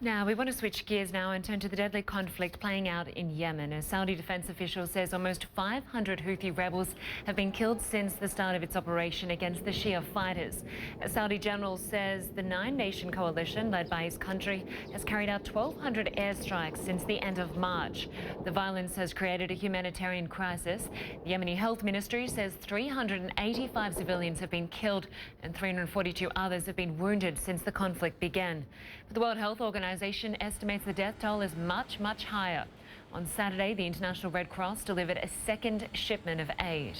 Now, we want to switch gears now and turn to the deadly conflict playing out in Yemen. A Saudi defense official says almost 500 Houthi rebels have been killed since the start of its operation against the Shia fighters. A Saudi general says the nine-nation coalition led by his country has carried out 1,200 airstrikes since the end of March. The violence has created a humanitarian crisis. The Yemeni Health Ministry says 385 civilians have been killed and 342 others have been wounded since the conflict began. But the World Health Organization estimates the death toll is much, much higher. On Saturday, the International Red Cross delivered a second shipment of aid.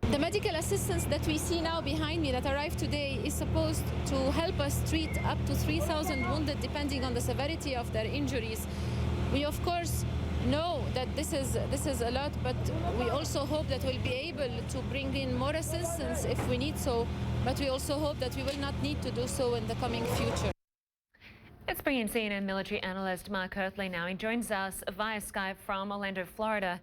The medical assistance that we see now behind me that arrived today is supposed to help us treat up to 3,000 wounded depending on the severity of their injuries. We of course know that this is a lot, but we also hope that we'll be able to bring in more assistance if we need so, but we also hope that we will not need to do so in the coming future. Let's bring in CNN military analyst Mark Hertling now. He joins us via Skype from Orlando, Florida.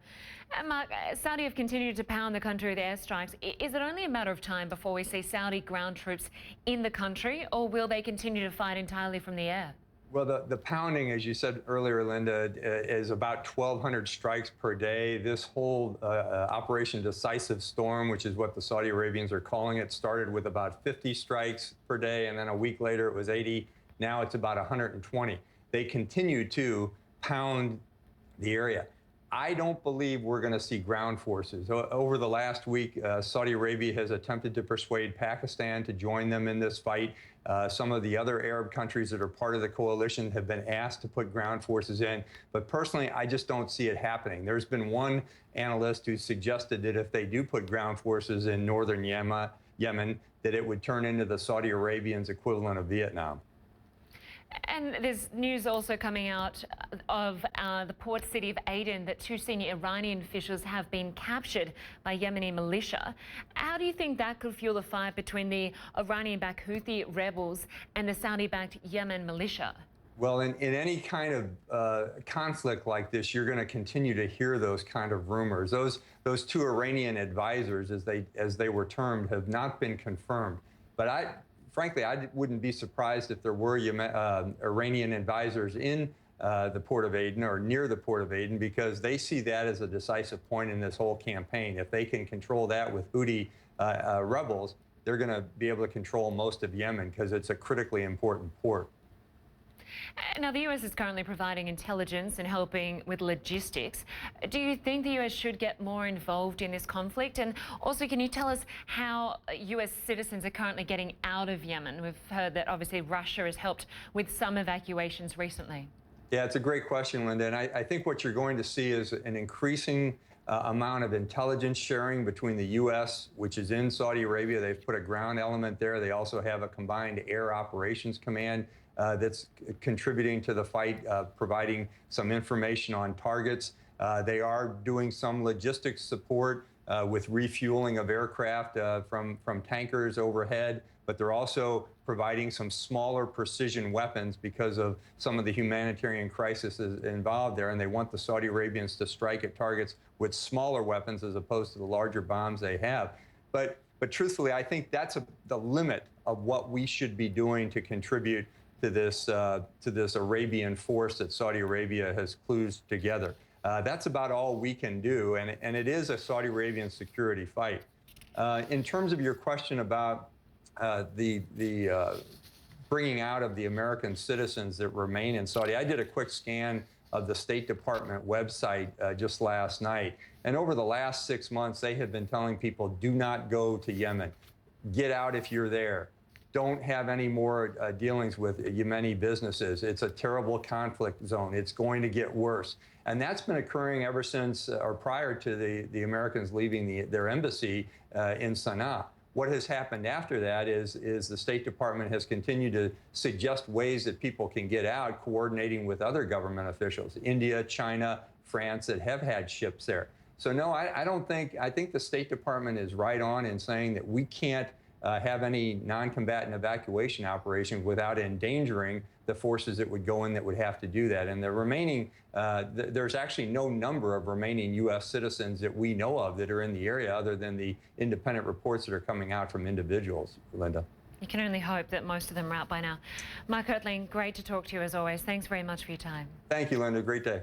Mark, Saudi have continued to pound the country with airstrikes. Is it only a matter of time before we see Saudi ground troops in the country, or will they continue to fight entirely from the air? Well, the pounding, as you said earlier, Linda, is about 1,200 strikes per day. This whole Operation Decisive Storm, which is what the Saudi Arabians are calling it, started with about 50 strikes per day, and then a week later it was 80. Now it's about 120. They continue to pound the area. I don't believe we're going to see ground forces. Over the last week, Saudi Arabia has attempted to persuade Pakistan to join them in this fight. Some of the other Arab countries that are part of the coalition have been asked to put ground forces in. But personally, I just don't see it happening. There's been one analyst who suggested that if they do put ground forces in northern Yemen, that it would turn into the Saudi Arabians' equivalent of Vietnam. And there's news also coming out of the port city of Aden that two senior Iranian officials have been captured by Yemeni militia. How do you think that could fuel the fight between the Iranian-backed Houthi rebels and the Saudi-backed Yemen militia? Well, in any kind of conflict like this, you're going to continue to hear those kind of rumors. Those two Iranian advisors, as they were termed, have not been confirmed. But frankly, I wouldn't be surprised if there were Iranian advisors in the port of Aden or near the port of Aden, because they see that as a decisive point in this whole campaign. If they can control that with Houthi rebels, they're going to be able to control most of Yemen because it's a critically important port. Now, the US is currently providing intelligence and helping with logistics. Do you think the US should get more involved in this conflict? And also, can you tell us how US citizens are currently getting out of Yemen? We've heard that obviously Russia has helped with some evacuations recently. Yeah, it's a great question, Linda. And I think what you're going to see is an increasing amount of intelligence sharing between the U.S., which is in Saudi Arabia. They've put a ground element there. They also have a combined air operations command that's contributing to the fight, providing some information on targets. They are doing some logistics support with refueling of aircraft from tankers overhead, but they're also providing some smaller precision weapons because of some of the humanitarian crisis involved there, and they want the Saudi Arabians to strike at targets with smaller weapons as opposed to the larger bombs they have. But truthfully, I think that's the limit of what we should be doing to contribute to this Arabian force that Saudi Arabia has kludged together. That's about all we can do, and it is a Saudi Arabian security fight. In terms of your question about the bringing out of the American citizens that remain in Saudi, I did a quick scan of the State Department website just last night, and over the last 6 months, they have been telling people, do not go to Yemen. Get out if you're there. Don't have any more dealings with Yemeni businesses. It's a terrible conflict zone. It's going to get worse. And that's been occurring ever since or prior to the Americans leaving their embassy in Sana'a. What has happened after that is the State Department has continued to suggest ways that people can get out, coordinating with other government officials, India, China, France, that have had ships there. So no, I think the State Department is right on in saying that we can't have any non-combatant evacuation operation without endangering the forces that would go in that would have to do that. And the remaining, there's actually no number of remaining U.S. citizens that we know of that are in the area other than the independent reports that are coming out from individuals, Linda. You can only hope that most of them are out by now. Mark Hertling, great to talk to you as always. Thanks very much for your time. Thank you, Lynda. Great day.